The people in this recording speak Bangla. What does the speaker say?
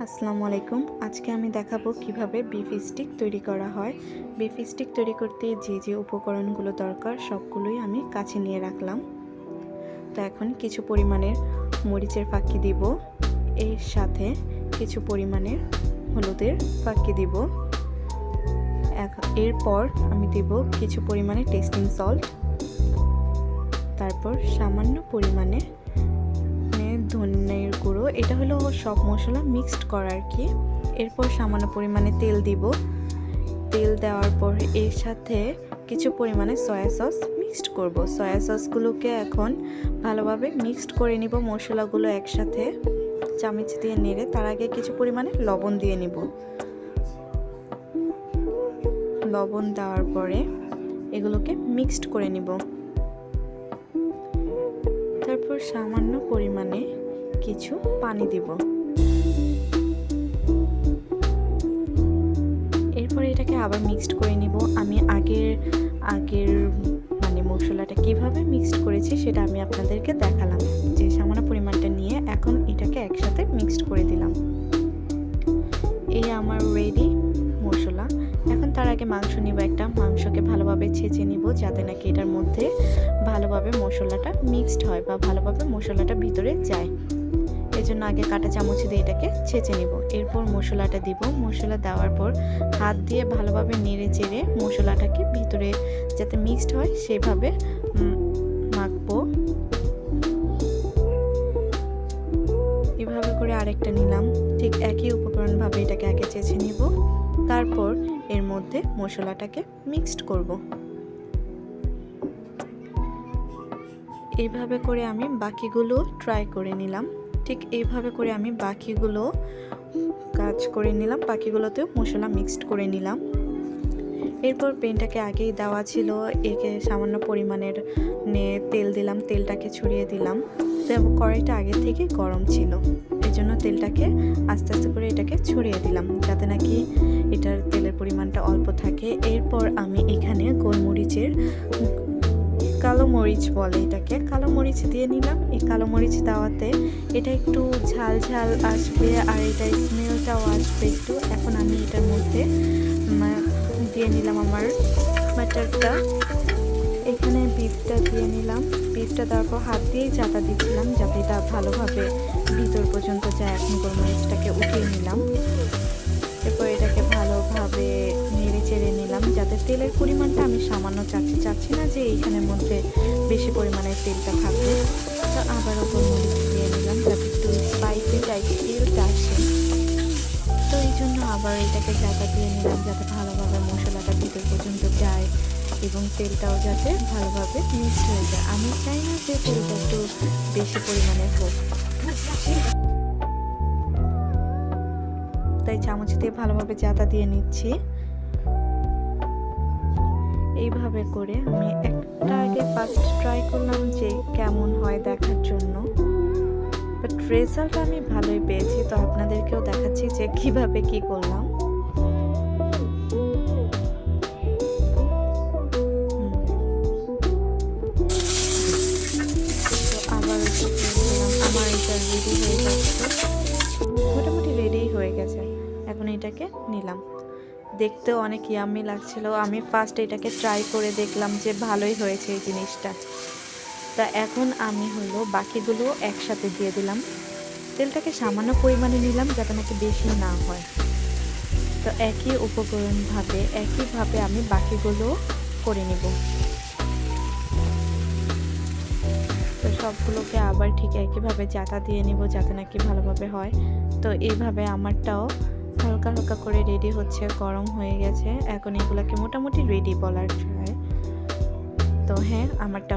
আসসালামু আলাইকুম। আজকে আমি দেখাবো কিভাবে বিফ স্টিক তৈরি করা হয়। বিফ স্টিক তৈরি করতে যে উপকরণগুলো দরকার সবগুলোই আমি কাছে নিয়ে রাখলাম। তো এখন কিছু পরিমাণের মরিচের ফাঁকি দিব, এর সাথে কিছু পরিমাণের হলুদের ফাঁকি দিব। এরপর আমি দিব কিছু পরিমাণে টেস্টিং সল্ট, তারপর সামান্য পরিমাণে ধনের গুঁড়ো। এটা হলো সব মশলা মিক্সড করা আর কি। এরপর সামান্য পরিমাণে তেল দিব। তেল দেওয়ার পর এর সাথে কিছু পরিমাণে সয়া সস মিক্সড করব। সয়া সসগুলোকে এখন ভালোভাবে মিক্সড করে নিব মশলাগুলো একসাথে চামচ দিয়ে নেড়ে। তার আগে কিছু পরিমাণে লবণ দিয়ে নিব। লবণ দেওয়ার পরে এগুলোকে মিক্সড করে নিব। তারপর সামান্য পরিমাণে কিছু পানি দিব। এরপর এটাকে আবার মিক্সড করে নিব। আমি আগের মশলাটা কিভাবে মিক্সড করেছি সেটা আমি আপনাদেরকে দেখালাম, যে সামান্য পরিমাণটা নিয়ে এখন এটাকে একসাথে মিক্সড করে দিলাম। এই আমার রেডি মশলা। এখন তার আগে মাংস নিব। একটা মাংসকে ভালোভাবে ছেঁচে নিব যাতে নাকি এটার মধ্যে ভালোভাবে মশলাটা মিক্সড হয় বা ভালোভাবে মশলাটা ভিতরে যায়। এজন্য আগে কাঁটা চামচ দিয়ে এটাকে ছেঁচে নিব। এরপর মশলাটা দিব। মশলা দেওয়ার পর হাত দিয়ে ভালোভাবে নেড়ে চেড়ে মশলাটাকে ভিতরে যাতে মিক্সড হয় সেভাবে মাখবো। এভাবে করে আরেকটা নিলাম। ঠিক একই উপকরণভাবে এটাকে আগে ছেঁচে নিব। তারপর এর মধ্যে মশলাটাকে মিক্সড করব। এইভাবে করে আমি বাকিগুলো ট্রাই করে নিলাম। ঠিক এইভাবে করে আমি বাকিগুলো কাজ করে নিলাম। বাকিগুলোতেও মশলা মিক্সড করে নিলাম। এরপর পেনটাকে আগেই দেওয়া ছিল, একে সামান্য পরিমাণের তেল দিলাম। তেলটাকে ছড়িয়ে দিলাম। কড়াইটা আগে থেকে গরম ছিল, এই জন্য তেলটাকে আস্তে আস্তে করে এটাকে ছড়িয়ে দিলাম যাতে নাকি এটার তেলের পরিমাণটা অল্প থাকে। এরপর আমি এখানে গোলমরিচের কালো মরিচ বলে এটাকে, কালো মরিচ দিয়ে নিলাম। এই কালো মরিচ দেওয়াতে এটা একটু ঝাল ঝাল আসবে আর এটা স্মেলটাও আসবে একটু। এখন আমি এটার মধ্যে দিয়ে নিলাম আমার বাটারটা। এখানে বিফটা দিয়ে নিলাম। বিফটা দেওয়ার পর হাত দিয়েই চাটা দিচ্ছিলাম যাতে এটা ভালোভাবে ভিতর পর্যন্ত যায়। এখন গোলমরিচটাকে উঠিয়ে নিলাম। এরপর এটাকে ভালোভাবে নেড়ে চেড়ে নিলাম যাতে তেলের পরিমাণটা আমি সামান্য চাচ্ছি না যে এইখানের মধ্যে বেশি পরিমাণে তেলটা থাকবে। তো আবারও গোলমরিচ দিয়ে নিলাম যাতে একটু স্পাইসি টাইপের তেলটা আসে। তো এই জন্য আবার এটাকে চাটা দিয়ে নিলাম যাতে ভালোভাবে মশলাটা ভিতর পর্যন্ত যায় এবং তেলটাও যাতে ভালোভাবে মিক্সড হয়ে যায়। আমি চাই না যে তেলটা একটু বেশি পরিমাণে হোক, তাই চামচ দিয়ে ভালোভাবে জাতা দিয়ে নিচ্ছি। এইভাবে করে আমি একটা আগে ফার্স্ট ট্রাই করলাম যে কেমন হয় দেখার জন্য, বাট রেজাল্ট আমি ভালোই পেয়েছি। তো আপনাদেরকেও দেখাচ্ছি যে কিভাবে কি করলাম। আবার আমার এটা রেডি হয়ে যাচ্ছে, মোটামুটি রেডি হয়ে গেছে। এখন এটাকে নিলাম। দেখতেও অনেক ইয়াম্মি লাগছিল। আমি ফার্স্ট এটাকে ট্রাই করে দেখলাম যে ভালোই হয়েছে এই জিনিসটা। তা এখন আমি বাকিগুলো একসাথে দিয়ে দিলাম। তেলটাকে সামান্য পরিমাণে নিলাম যাতে নাকি বেশি না হয়। তো একইভাবে আমি বাকিগুলো করে নিব। তো সবগুলোকে আবার ঠিক একইভাবে জাতা দিয়ে নিব যাতে নাকি ভালোভাবে হয়। তো এইভাবে আমারটাও হালকা হালকা করে রেডি হচ্ছে, গরম হয়ে গেছে। এখন এগুলোকে মোটামুটি রেডি বলার যায়। তো হ্যাঁ, আমারটা